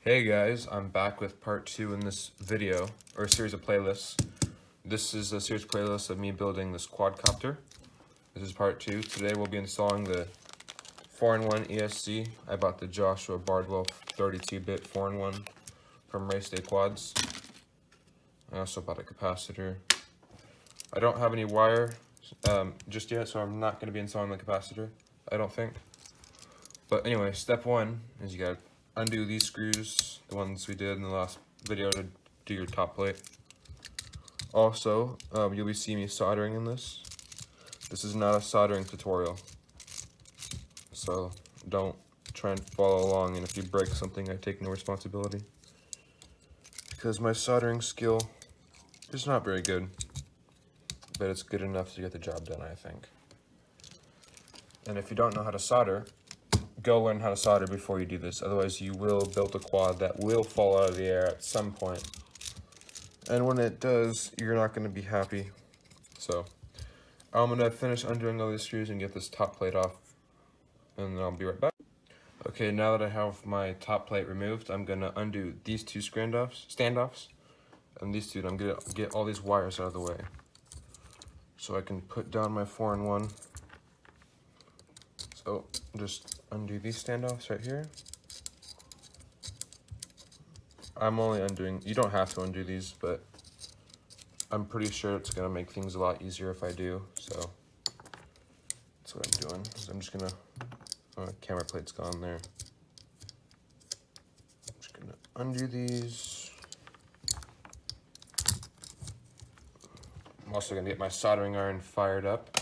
Hey guys, I'm back with part 2 in this video, or a series of playlists. This is a series of playlists of me building this quadcopter. This is part 2. Today we'll be installing the 4-in-1 ESC. I bought the Joshua Bardwell 32-bit 4-in-1 from Race Day Quads. I also bought a capacitor. I don't have any wire just yet, so I'm not going to be installing the capacitor, I don't think. But anyway, step 1 is you gotta undo these screws, the ones we did in the last video, to do your top plate. Also, you'll be seeing me soldering in this. This is not a soldering tutorial, so don't try and follow along, and if you break something, I take no responsibility. Because my soldering skill is not very good, but it's good enough to get the job done, I think. And if you don't know how to solder, go learn how to solder before you do this, otherwise you will build a quad that will fall out of the air at some point. And when it does, you're not going to be happy. So, I'm going to finish undoing all these screws and get this top plate off, and I'll be right back. Okay, now that I have my top plate removed, I'm going to undo these two standoffs, and these two, I'm going to get all these wires out of the way, so I can put down my 4-in-1. So, just undo these standoffs right here. I'm only undoing, you don't have to undo these, but I'm pretty sure it's going to make things a lot easier if I do, so that's what I'm doing. So I'm just going to, camera plate's gone there. I'm just going to undo these. I'm also going to get my soldering iron fired up.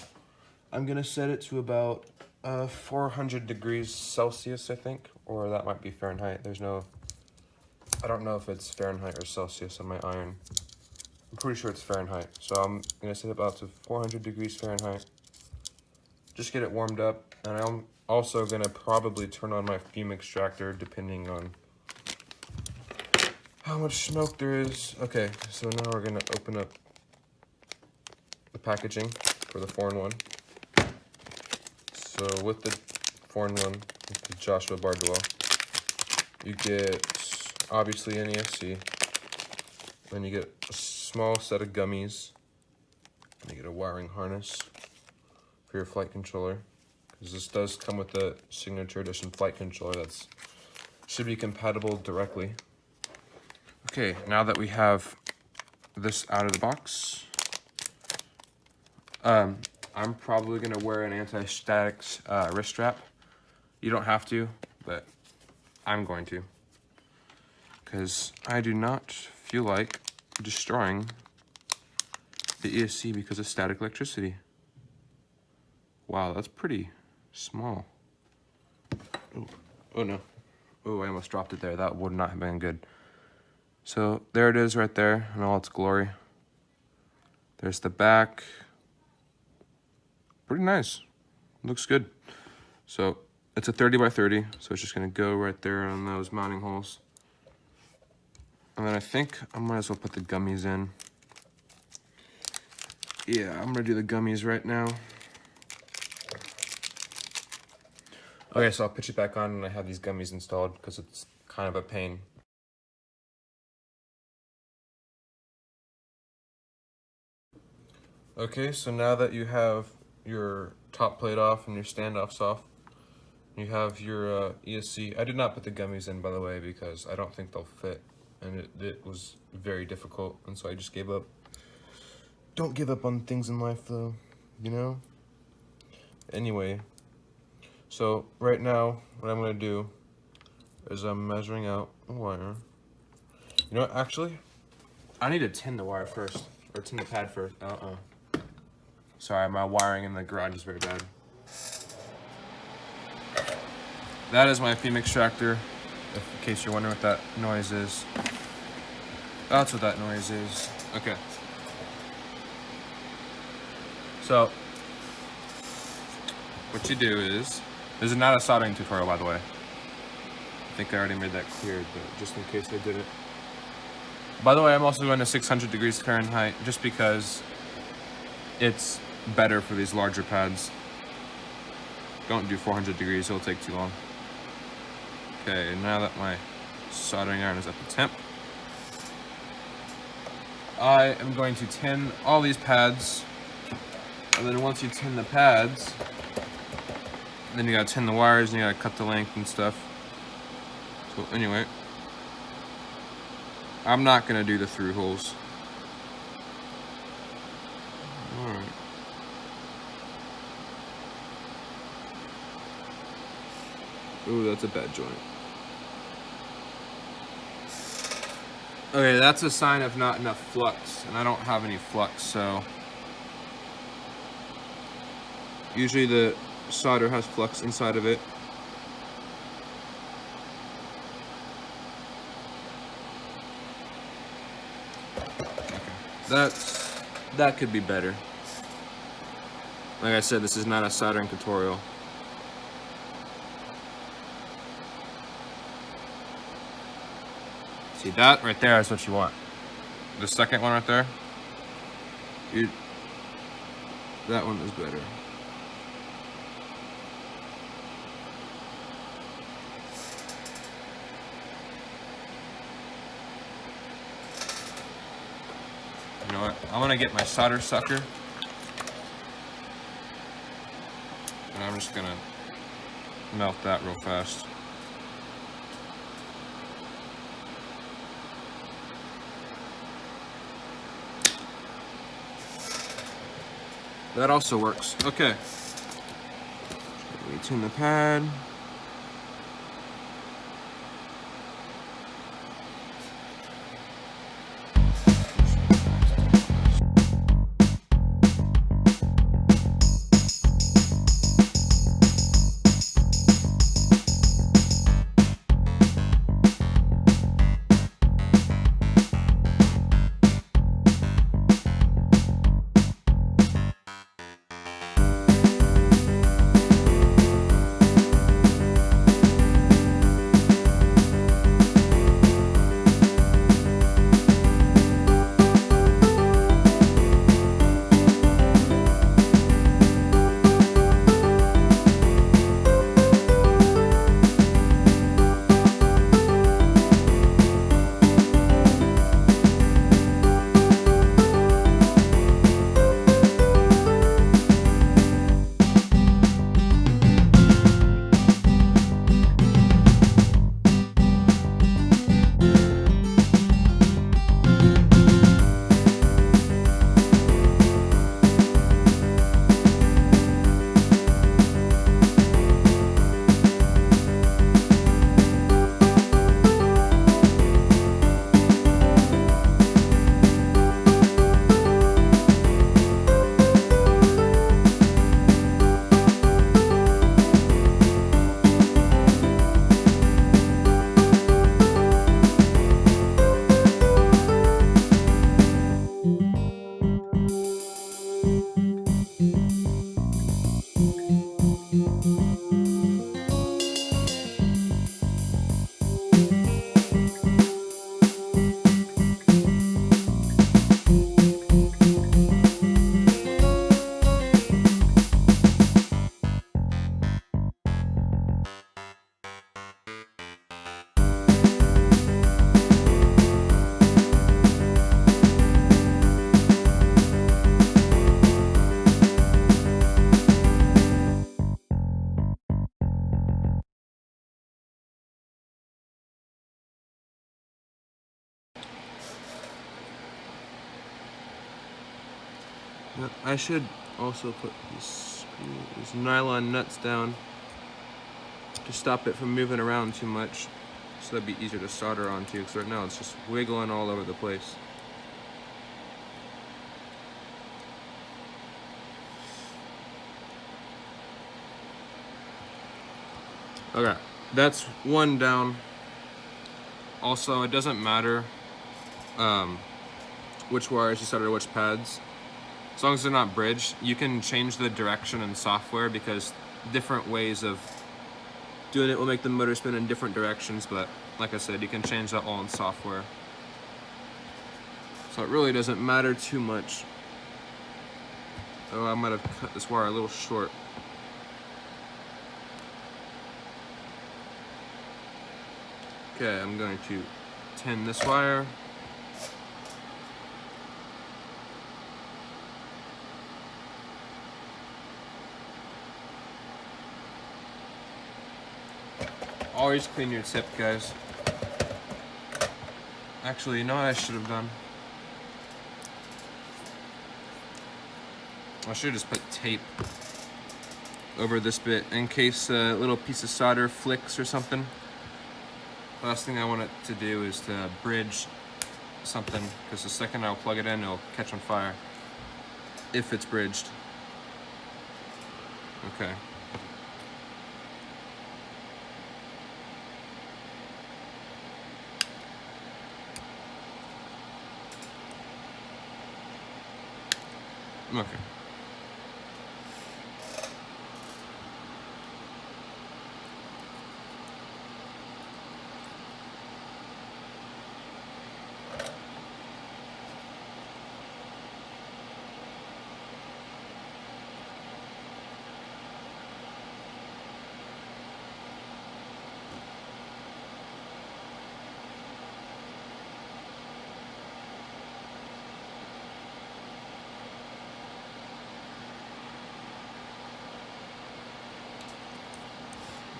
I'm going to set it to about 400 degrees Celsius, I think, or that might be Fahrenheit. I don't know if it's Fahrenheit or Celsius on my iron. I'm pretty sure it's Fahrenheit. So I'm gonna set it about to 400 degrees Fahrenheit. Just get it warmed up, and I'm also gonna probably turn on my fume extractor depending on how much smoke there is. Okay, so now we're gonna open up the packaging for the 4-in-1. So with the 4-in-1, with the Joshua Bardwell, you get obviously an ESC, then you get a small set of gummies, and you get a wiring harness for your flight controller, because this does come with the signature edition flight controller that should be compatible directly. Okay, now that we have this out of the box, I'm probably going to wear an anti-static wrist strap. You don't have to, but I'm going to, because I do not feel like destroying the ESC because of static electricity. Wow, that's pretty small. Oh no. Oh, I almost dropped it there. That would not have been good. So there it is right there in all its glory. There's the back. Pretty nice. Looks good. So it's a 30 by 30, so it's just gonna go right there on those mounting holes. And then I think I might as well put the gummies in. Yeah, I'm gonna do the gummies right now. Okay, so I'll pitch it back on when I have these gummies installed, because it's kind of a pain. Okay, so now that you have your top plate off and your standoffs off, you have your ESC. I did not put the gummies in, by the way, because I don't think they'll fit, and it was very difficult, and so I just gave up. Don't give up on things in life, though, you know? Anyway, so right now, what I'm going to do is I'm measuring out the wire. You know what, actually, I need to tin the wire first, or tin the pad first. Sorry, my wiring in the garage is very bad. That is my fume extractor, in case you're wondering what that noise is. That's what that noise is. Okay. So, what you do is, this is not a soldering tutorial, by the way. I think I already made that clear, but just in case I didn't. By the way, I'm also going to 600 degrees Fahrenheit, just because it's better for these larger pads. Don't do 400 degrees, it'll take too long. Okay, now that my Soldering iron is at the temp. I am going to tin all these pads, and then once you tin the pads, then you gotta tin the wires and you gotta cut the length and stuff. So anyway, I'm not gonna do the through holes. Alright. Ooh, that's a bad joint. Okay, that's a sign of not enough flux, and I don't have any flux, so usually the solder has flux inside of it. Okay. That could be better. Like I said, this is not a soldering tutorial. See, that right there is what you want. The second one right there, that one is better. You know what? I'm gonna get my solder sucker, and I'm just gonna melt that real fast. That also works. Okay. Retune the pad. I should also put these nylon nuts down to stop it from moving around too much, so that'd be easier to solder onto, because right now it's just wiggling all over the place. Okay, that's one down. Also, it doesn't matter which wires you solder which pads. As long as they're not bridged, you can change the direction in software, because different ways of doing it will make the motor spin in different directions, but like I said, you can change that all in software. So it really doesn't matter too much. Oh, I might have cut this wire a little short. Okay, I'm going to tin this wire. Always clean your tip, guys. Actually, you know what I should have done? I should have just put tape over this bit in case a little piece of solder flicks or something. Last thing I want it to do is to bridge something, because the second I'll plug it in, it'll catch on fire if it's bridged. Okay. Okay.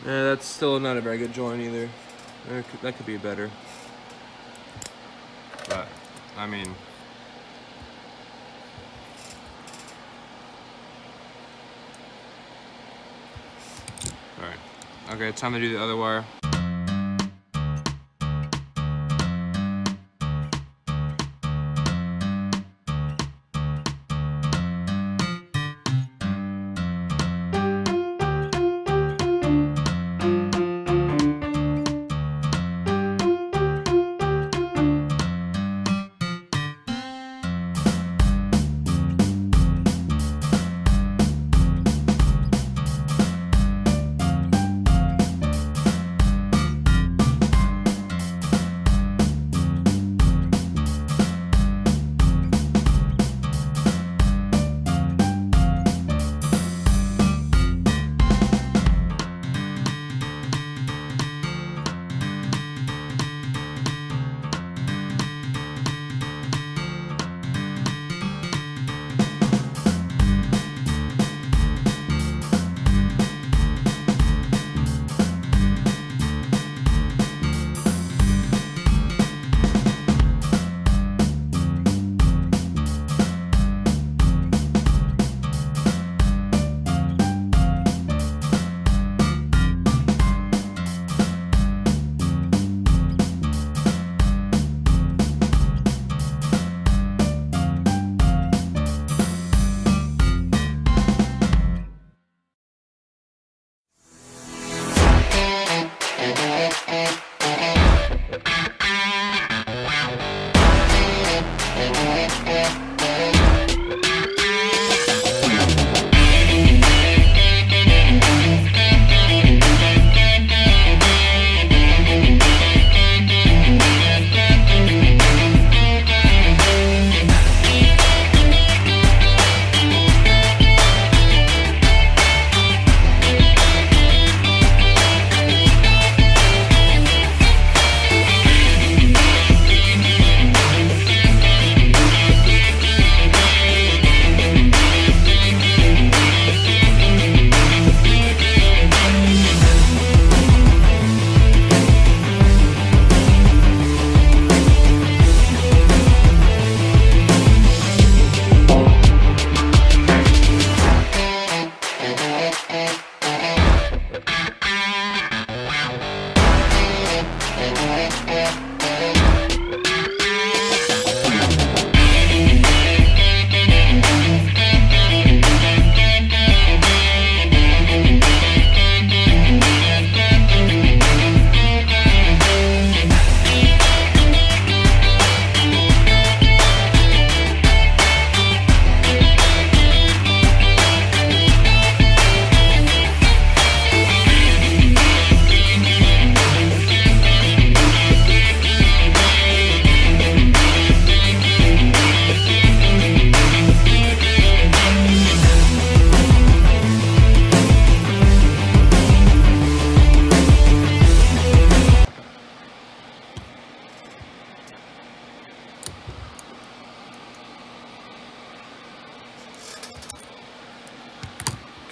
Yeah, that's still not a very good joint either. That could be better. But, I mean... Alright. Okay, time to do the other wire.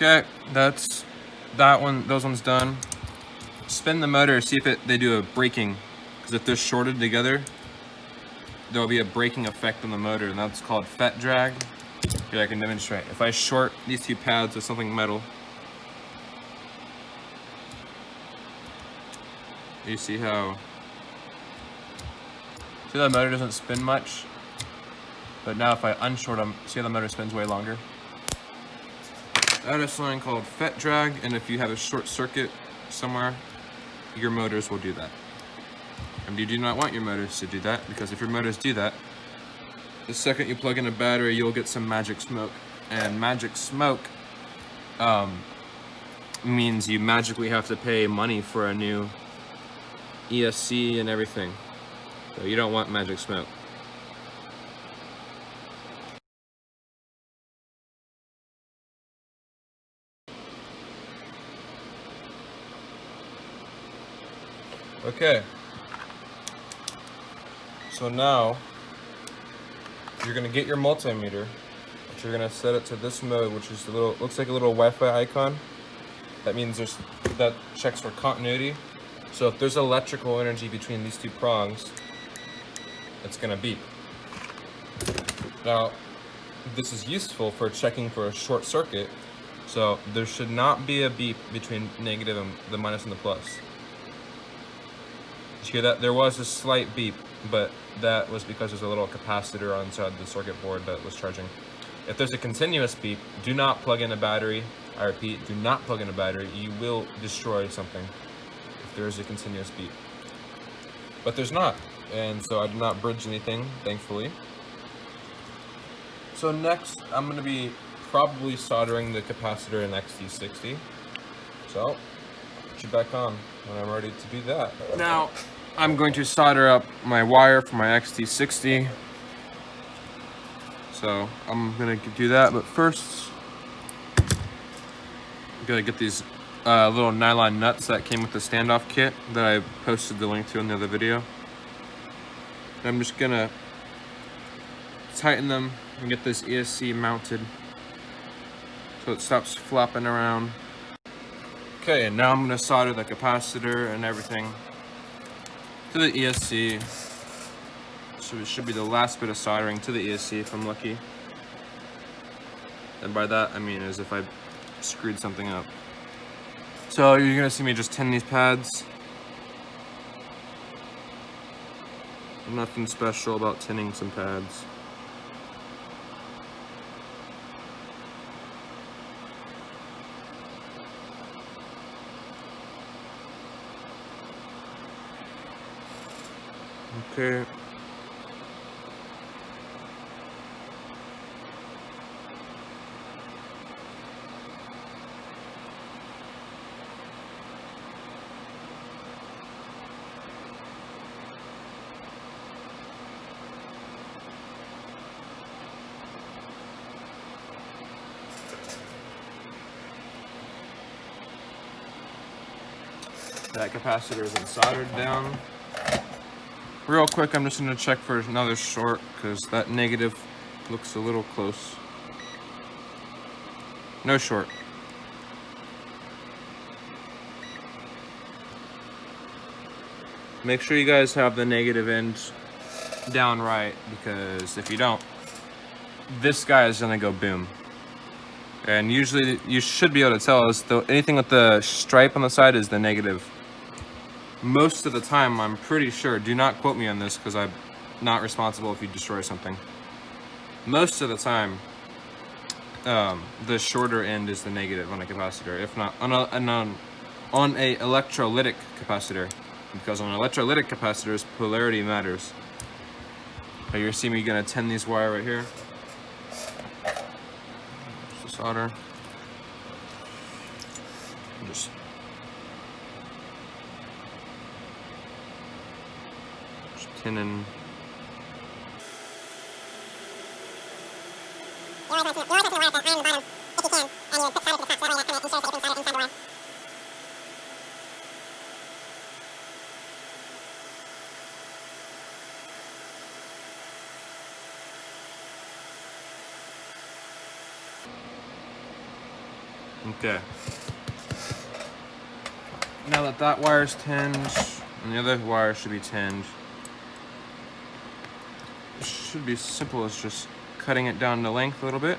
Okay, that's that one. Those ones done. Spin the motor, see if they do a braking, because if they're shorted together, there will be a braking effect on the motor, and that's called fet drag. Here, I can demonstrate. If I short these two pads with something metal, you see how the motor doesn't spin much, but now if I unshort them, see how the motor spins way longer? That is something called fet drag, and if you have a short circuit somewhere, your motors will do that. And you do not want your motors to do that, because if your motors do that, the second you plug in a battery, you'll get some magic smoke. And magic smoke means you magically have to pay money for a new ESC and everything. So you don't want magic smoke. Okay. So now you're gonna get your multimeter, but you're gonna set it to this mode, which is looks like a little Wi-Fi icon. That means that checks for continuity. So if there's electrical energy between these two prongs, it's gonna beep. Now, this is useful for checking for a short circuit, so there should not be a beep between negative and the minus and the plus. Did you hear that? There was a slight beep, but that was because there's a little capacitor on inside the circuit board that was charging. If there's a continuous beep, do not plug in a battery. I repeat, do not plug in a battery. You will destroy something if there is a continuous beep. But there's not, and so I did not bridge anything, thankfully. So next, I'm going to be probably soldering the capacitor in XT60. So, I'll put you back on when I'm ready to do that. Now, I'm going to solder up my wire for my XT60. So, I'm going to do that, but first, I'm going to get these little nylon nuts that came with the standoff kit that I posted the link to in the other video. And I'm just going to tighten them and get this ESC mounted so it stops flopping around. Okay, and now I'm going to solder the capacitor and everything to the ESC. So it should be the last bit of soldering to the ESC if I'm lucky. And by that I mean as if I screwed something up. So you're going to see me just tin these pads. Nothing special about tinning some pads. Okay. That capacitor isn't soldered down. Real quick, I'm just going to check for another short because that negative looks a little close. No short. Make sure you guys have the negative end down right, because if you don't, this guy is going to go boom. And usually you should be able to tell us anything with the stripe on the side is the negative. Most of the time, I'm pretty sure, do not quote me on this because I'm not responsible if you destroy something. Most of the time, the shorter end is the negative on a capacitor, if not on a electrolytic capacitor, because on electrolytic capacitors, polarity matters. So you're seeing me gonna tin these wire right here. Just solder. Just tinning. Okay. Now that that wire's tinned, and the other wire should be tinned, it should be as simple as just cutting it down to length a little bit.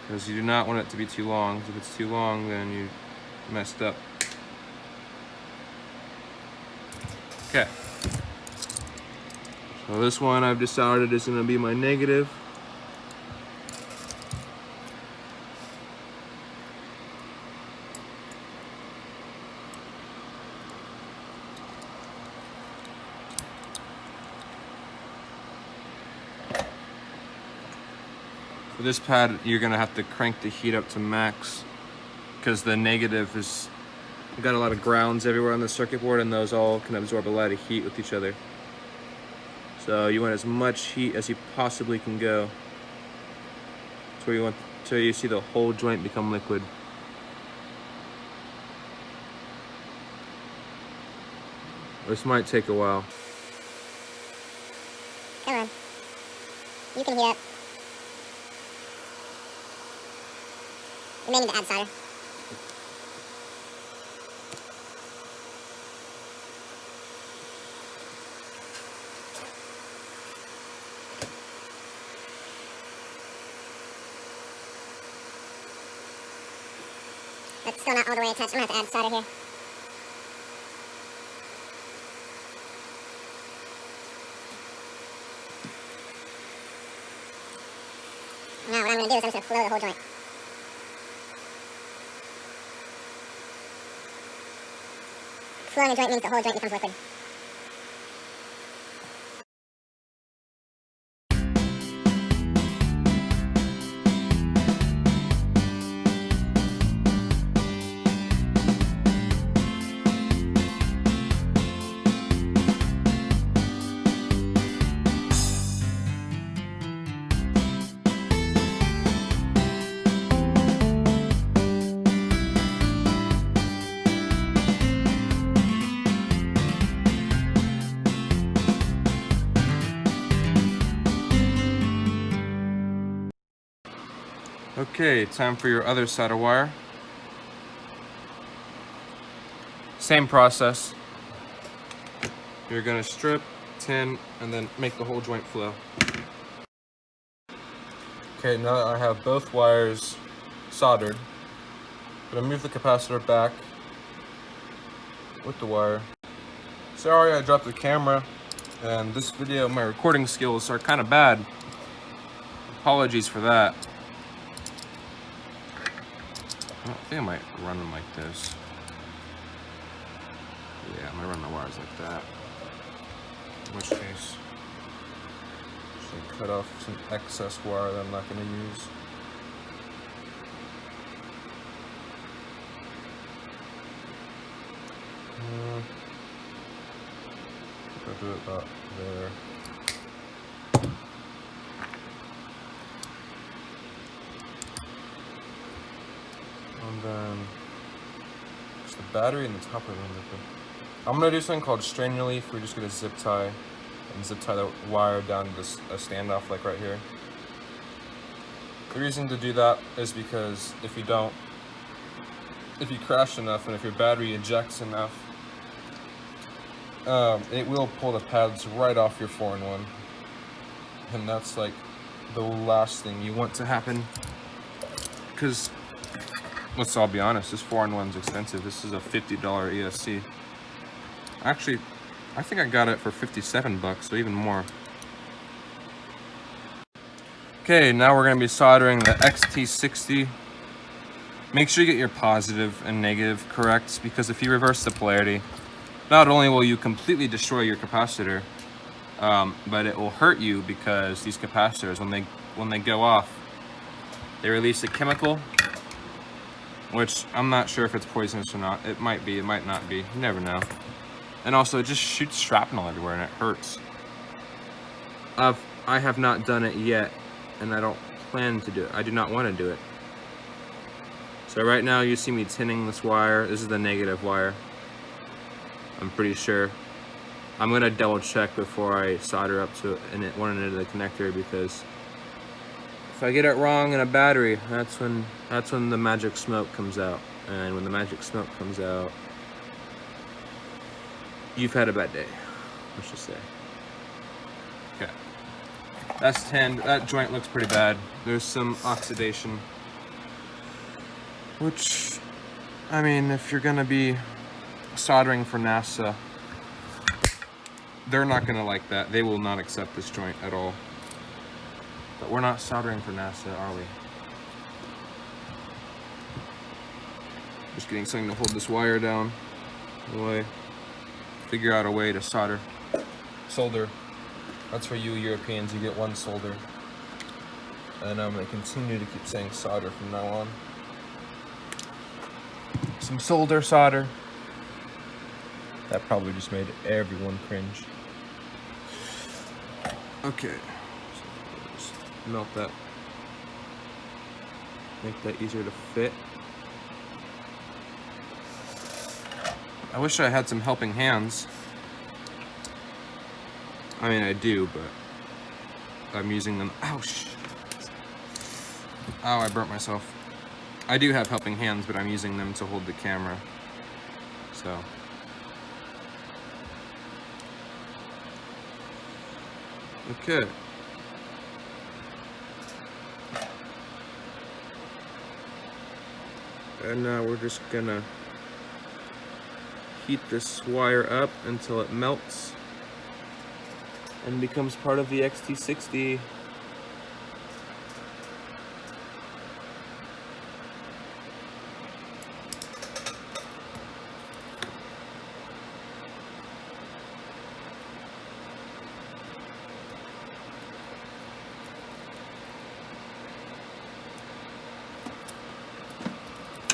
Because you do not want it to be too long. If it's too long, then you messed up. Okay. So this one I've decided is going to be my negative. For this pad, you're gonna have to crank the heat up to max because the negative is got a lot of grounds everywhere on the circuit board, and those all can absorb a lot of heat with each other. So you want as much heat as you possibly can go. That's where you want till you see the whole joint become liquid. This might take a while. Come on. You can heat up. We may need to add solder. That's still not all the way attached. I'm gonna have to add solder here. Now what I'm gonna do is I'm just gonna flow the whole joint. Flowing the joint means the whole joint becomes liquid. Okay, time for your other solder wire. Same process. You're gonna strip, tin, and then make the whole joint flow. Okay, now that I have both wires soldered, I'm gonna move the capacitor back with the wire. Sorry I dropped the camera, and this video, my recording skills are kind of bad. Apologies for that. I think I might run them like this. Yeah, I'm gonna run the wires like that. In which case, just cut off some excess wire that I'm not gonna use. I'll do it about there. And then just the battery and the top of it. I'm gonna do something called strain relief. We're just gonna zip tie and zip tie the wire down to this a standoff like right here. The reason to do that is because if you crash enough and if your battery ejects enough, it will pull the pads right off your 4-in-1, and that's like the last thing you want to happen. Because let's all be honest, this 4-in-1's expensive. This is a $50 ESC. Actually, I think I got it for 57 bucks, so even more. Okay, now we're gonna be soldering the XT60. Make sure you get your positive and negative correct, because if you reverse the polarity, not only will you completely destroy your capacitor, but it will hurt you, because these capacitors, when they go off, they release a chemical, which I'm not sure if it's poisonous or not. It might be, it might not be, you never know. And also, it just shoots shrapnel everywhere and it hurts. I have not done it yet, and I don't plan to do it. I do not want to do it. So right now you see me tinning this wire. This is the negative wire, I'm pretty sure. I'm gonna double check before I solder up to one end of the connector, because if I get it wrong in a battery, that's when the magic smoke comes out. And when the magic smoke comes out, you've had a bad day, let's just say. Okay. That's 10. That joint looks pretty bad. There's some oxidation, which, I mean, if you're gonna be soldering for NASA, they're not gonna like that. They will not accept this joint at all. But we're not soldering for NASA, are we? Just getting something to hold this wire down. Figure out a way to solder. That's for you Europeans, you get one solder. And I'm gonna continue to keep saying solder from now on. Some solder. That probably just made everyone cringe. Okay, so just melt that. Make that easier to fit. I wish I had some helping hands. I mean, I do, but I'm using them. Ouch! Oh, I burnt myself. I do have helping hands, but I'm using them to hold the camera. So. Okay. And now we're just gonna heat this wire up until it melts and becomes part of the XT60.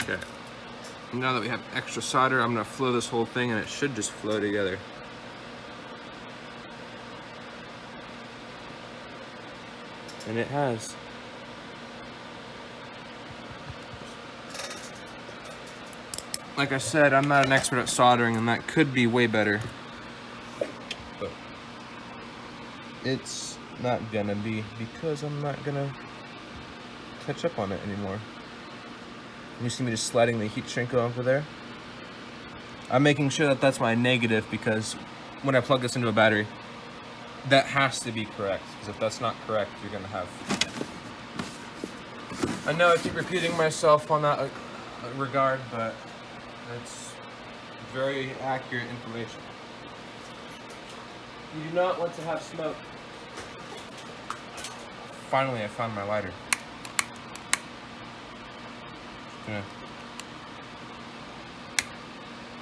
Okay. Now that we have extra solder, I'm gonna flow this whole thing, and it should just flow together. And it has. Like I said, I'm not an expert at soldering, and that could be way better. But it's not gonna be, because I'm not gonna catch up on it anymore. You see me just sliding the heat shrink over there? I'm making sure that that's my negative, because when I plug this into a battery, that has to be correct, because if that's not correct, you're gonna have... I know I keep repeating myself on that regard, but it's very accurate information. You do not want to have smoke. Finally, I found my lighter. Just gonna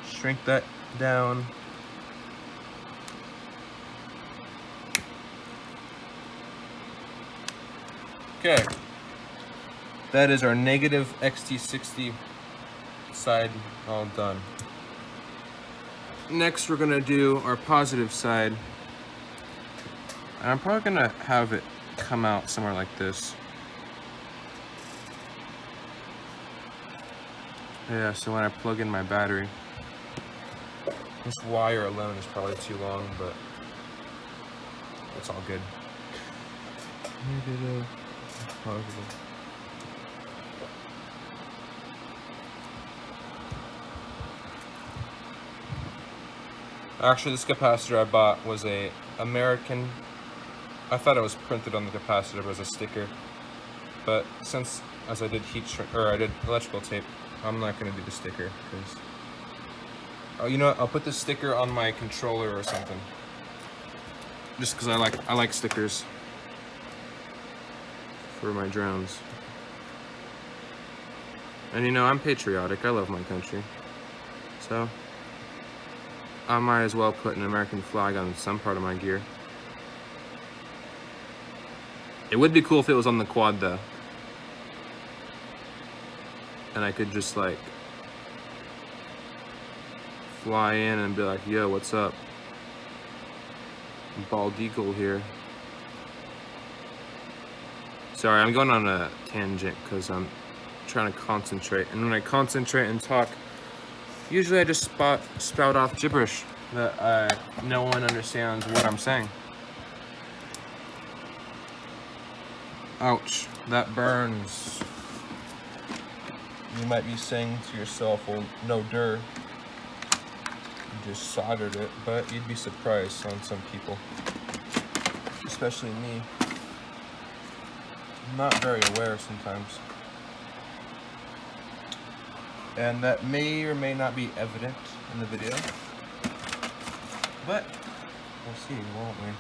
shrink that down. Okay, that is our negative XT60 side all done. Next, we're gonna do our positive side. And I'm probably gonna have it come out somewhere like this. Yeah, so when I plug in my battery, this wire alone is probably too long, but it's all good. Negative. Positive. Actually, this capacitor I bought was a American. I thought it was printed on the capacitor, but it was a sticker. But since, as I did I did electrical tape, I'm not gonna do the sticker, because you know what? I'll put the sticker on my controller or something. Just because I like stickers for my drones. And you know, I'm patriotic, I love my country. So, I might as well put an American flag on some part of my gear. It would be cool if it was on the quad though. And I could just like fly in and be like, yo, what's up? Bald eagle here. Sorry, I'm going on a tangent because I'm trying to concentrate. And when I concentrate and talk, usually I just spout off gibberish. that no one understands what I'm saying. Ouch, that burns. You might be saying to yourself, well, no dir, you just soldered it, but you'd be surprised on some people, especially me. I'm not very aware sometimes. And that may or may not be evident in the video, but we'll see, won't we?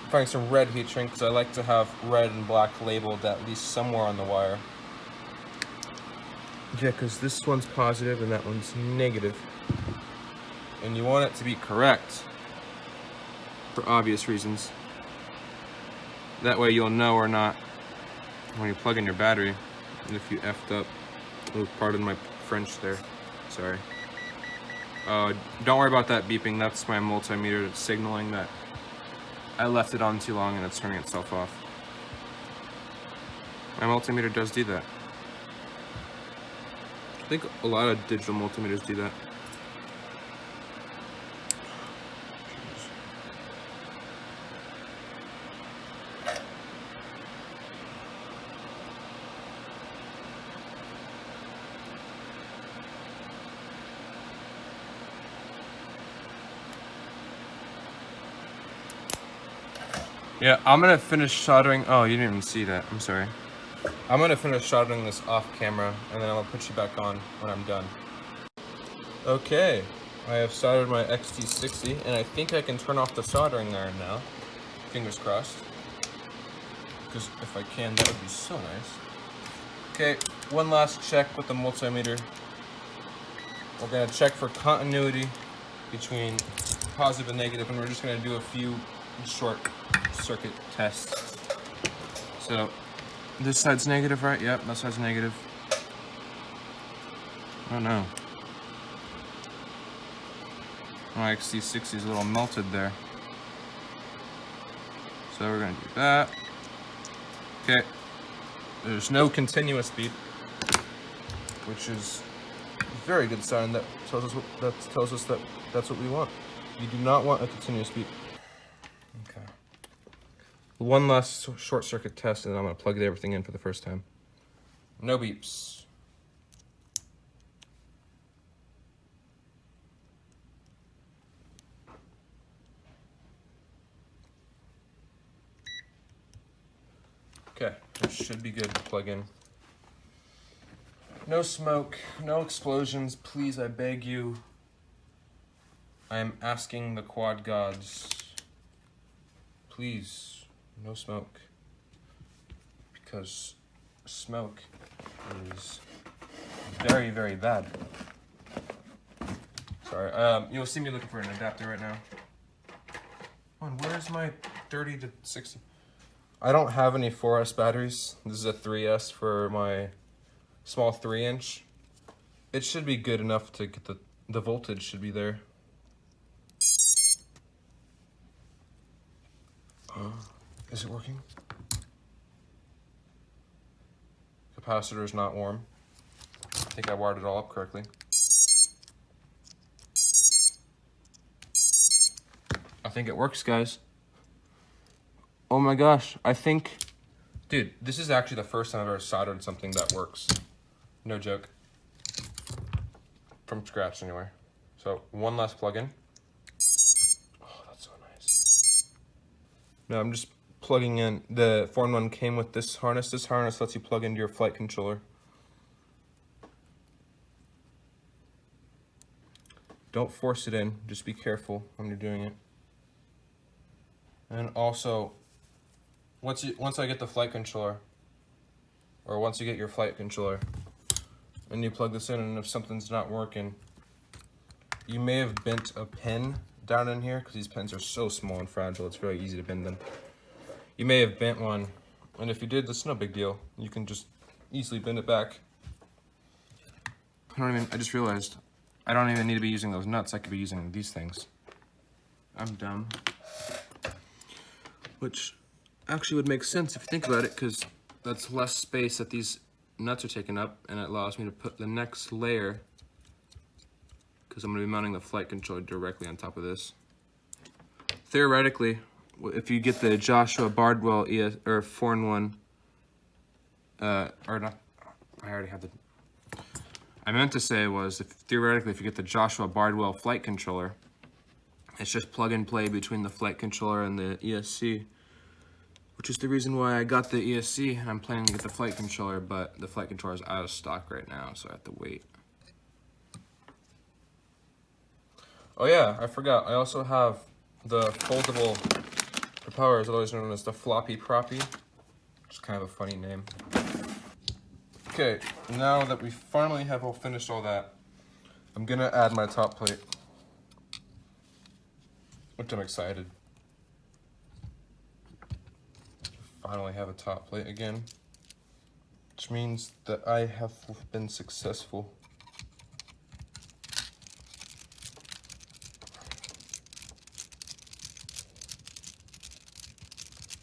Finding some red heat shrink because I like to have red and black labeled at least somewhere on the wire. Yeah, because this one's positive and that one's negative. And you want it to be correct for obvious reasons. That way you'll know or not when you plug in your battery. And if you effed up, oh, pardon my French there, sorry. Don't worry about that beeping, that's my multimeter signaling that I left it on too long and it's turning itself off. My multimeter does do that. I think a lot of digital multimeters do that. Yeah, I'm gonna finish soldering. Oh, you didn't even see that. I'm sorry. I'm gonna finish soldering this off camera and then I'll put you back on when I'm done. Okay, I have soldered my XT60 and I think I can turn off the soldering iron now. Fingers crossed. Because if I can, that would be so nice. Okay, one last check with the multimeter. We're gonna check for continuity between positive and negative, and we're just gonna do a few short circuit tests. So this side's negative, right? Yep, that side's negative. Oh no. My XT60 is a little melted there. So we're gonna do that. Okay. There's no continuous beep, which is a very good sign. That tells us that that's what we want. You do not want a continuous beep. Okay. One last short circuit test, and then I'm gonna plug everything in for the first time. No beeps. Okay, it should be good to plug in. No smoke, no explosions, please, I beg you. I am asking the quad gods. Please, no smoke. Because smoke is very, very bad. Sorry, you'll see me looking for an adapter right now. Come on, where's my 30 to 60? I don't have any 4S batteries. This is a 3S for my small 3-inch. It should be good enough to get the voltage should be there. Is it working? Capacitor is not warm. I think I wired it all up correctly. I think it works, guys. Oh my gosh, I think... Dude, this is actually the first time I've ever soldered something that works. No joke. From scratch, anyway. So, one last plug-in. Oh, that's so nice. No, I'm just plugging in. The 4-in-1 came with this harness. This harness lets you plug into your flight controller. Don't force it in. Just be careful when you're doing it. And also... Once I get the flight controller, or once you get your flight controller, and you plug this in, and if something's not working, you may have bent a pin down in here, because these pins are so small and fragile, it's very easy to bend them. You may have bent one, and if you did, that's no big deal. You can just easily bend it back. I just realized, I don't even need to be using those nuts, I could be using these things. I'm dumb. Which... actually would make sense if you think about it, because that's less space that these nuts are taking up, and it allows me to put the next layer because I'm going to be mounting the flight controller directly on top of this. Theoretically, if you get the Joshua Bardwell 4-in-1, or not, I already have the, I meant to say was, theoretically, if you get the Joshua Bardwell flight controller, it's just plug and play between the flight controller and the ESC, which is the reason why I got the ESC, and I'm planning to get the flight controller, but the flight controller is out of stock right now, so I have to wait. Oh yeah, I forgot. I also have the foldable propellers, otherwise known as the floppy proppy, which is kind of a funny name. Okay, now that we finally have finished all that, I'm gonna add my top plate, which I'm excited. Finally have a top plate again, which means that I have been successful.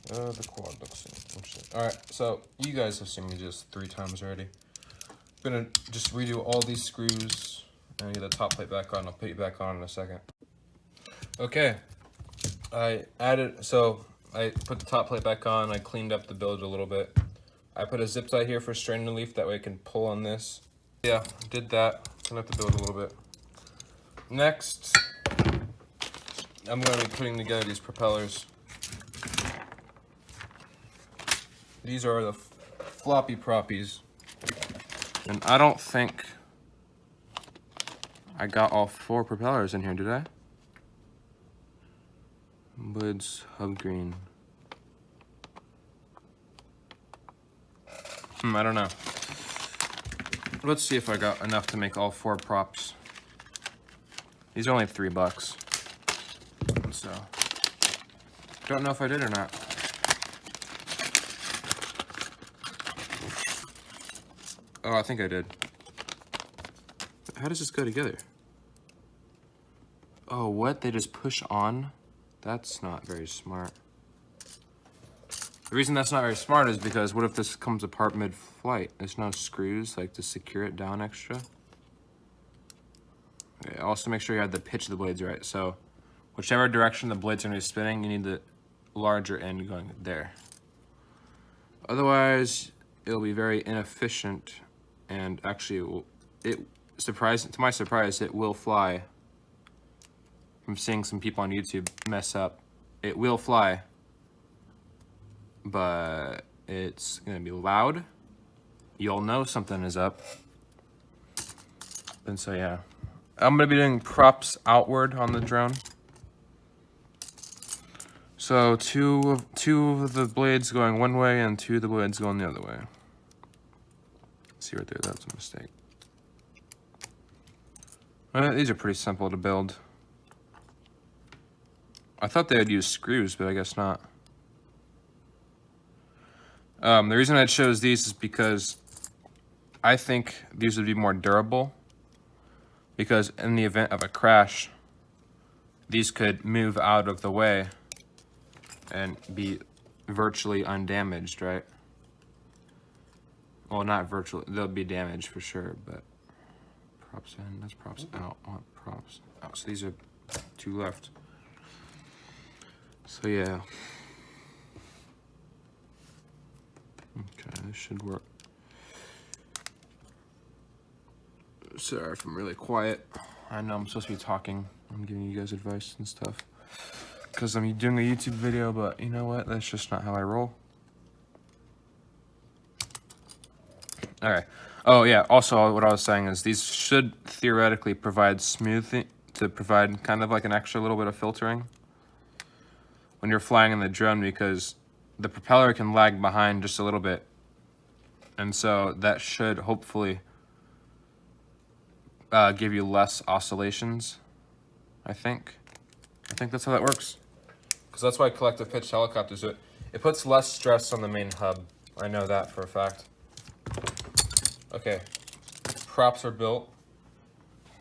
The quad looks interesting. Alright, so you guys have seen me just 3 times already. I'm gonna just redo all these screws and get the top plate back on. I'll put it back on in a second. Okay, I put the top plate back on. I cleaned up the build a little bit. I put a zip tie here for strain relief, that way I can pull on this. Yeah, did that. Cleaned up the build a little bit. Next, I'm going to be putting together these propellers. These are the floppy proppies. And I don't think I got all 4 propellers in here, did I? Woods, hub green. I don't know. Let's see if I got enough to make all 4 props. These are only $3, so don't know if I did or not. Oh, I think I did. How does this go together? Oh, what? They just push on? That's not very smart. The reason that's not very smart is because what if this comes apart mid-flight? There's no screws like to secure it down extra. Okay, also make sure you have the pitch of the blades right. So whichever direction the blades are going to be spinning, you need the larger end going there. Otherwise, it'll be very inefficient, and actually to my surprise, it will fly. I'm seeing some people on YouTube mess up. It will fly, but it's gonna be loud. You'll know something is up. And so yeah, I'm gonna be doing props outward on the drone. So two of the blades going one way and 2 of the blades going the other way. See right there, that's a mistake. These are pretty simple to build. I thought they would use screws, but I guess not. The reason I chose these is because I think these would be more durable, because in the event of a crash, these could move out of the way and be virtually undamaged, right? Well, not virtually, they'll be damaged for sure, but props in, that's props out, I want props out. So these are 2 left. So yeah. Okay, this should work. Sorry if I'm really quiet. I know I'm supposed to be talking. I'm giving you guys advice and stuff, because I'm doing a YouTube video, but you know what? That's just not how I roll. All right. Oh yeah, also what I was saying is these should theoretically provide smoothing, to provide kind of like an extra little bit of filtering when you're flying in the drone, because the propeller can lag behind just a little bit. And so that should hopefully give you less oscillations, I think. I think that's how that works. Because that's why collective pitch helicopters do it. It puts less stress on the main hub. I know that for a fact. Okay, props are built.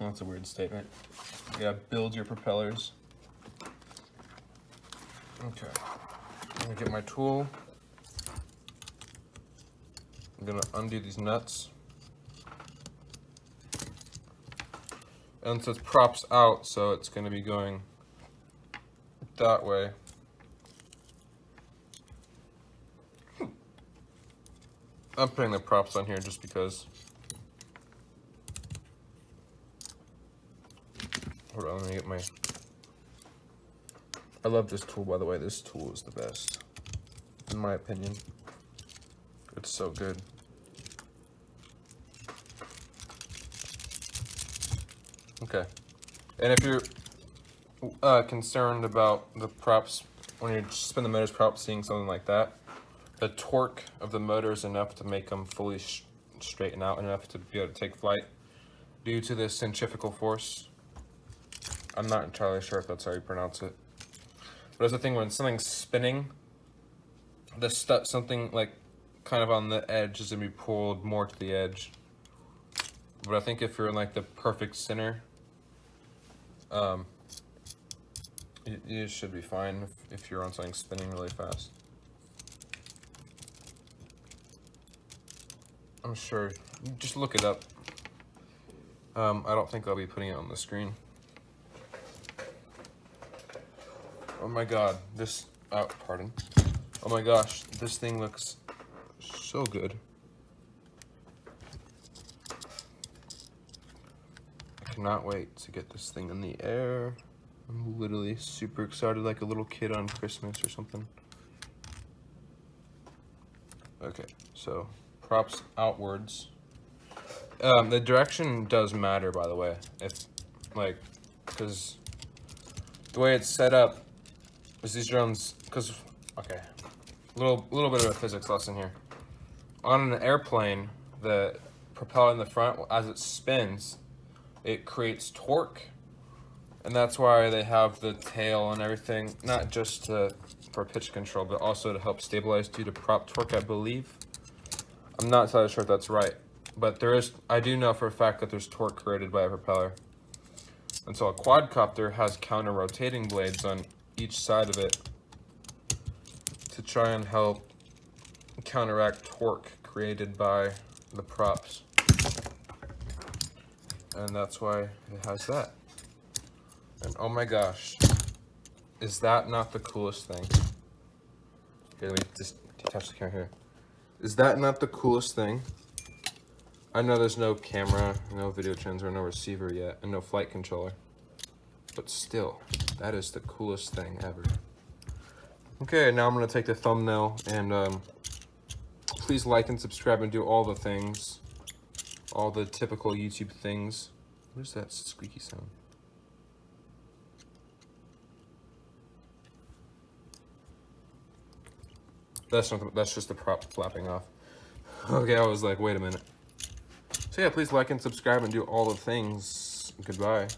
That's a weird statement. You gotta build your propellers. Okay, I'm gonna get my tool. I'm gonna undo these nuts. And it says props out, so it's going to be going that way. I'm putting the props on here just because. Hold on, let me get my... I love this tool, by the way. This tool is the best, in my opinion. It's so good. Okay. And if you're concerned about the props, when you spin the motor's props, seeing something like that, the torque of the motor is enough to make them fully straighten out, enough to be able to take flight due to the centrifugal force. I'm not entirely sure if that's how you pronounce it. But that's the thing, when something's spinning, something like kind of on the edge is going to be pulled more to the edge. But I think if you're in like the perfect center, you should be fine if you're on something spinning really fast. I'm sure. Just look it up. I don't think I'll be putting it on the screen. Oh my god, this, pardon. Oh my gosh, this thing looks so good. I cannot wait to get this thing in the air. I'm literally super excited, like a little kid on Christmas or something. Okay, so props outwards. The direction does matter, by the way. If, like, because the way it's set up is these drones, because, okay, little bit of a physics lesson here. On an airplane, the propeller in the front, as it spins, it creates torque, and that's why they have the tail and everything, not just for pitch control, but also to help stabilize due to prop torque, I believe. I'm not entirely sure if that's right, but I do know for a fact that there's torque created by a propeller. And so a quadcopter has counter-rotating blades on each side of it to try and help counteract torque created by the props. And that's why it has that. And oh my gosh, is that not the coolest thing? Here, let me just detach the camera here. Is that not the coolest thing? I know there's no camera, no video transmitter, no receiver yet, and no flight controller. But still, that is the coolest thing ever. Okay, now I'm gonna take the thumbnail and please like and subscribe and do all the things. All the typical YouTube things. What is that squeaky sound? That's just the prop flapping off. Okay, I was like, wait a minute. So yeah, please like and subscribe and do all the things. Goodbye.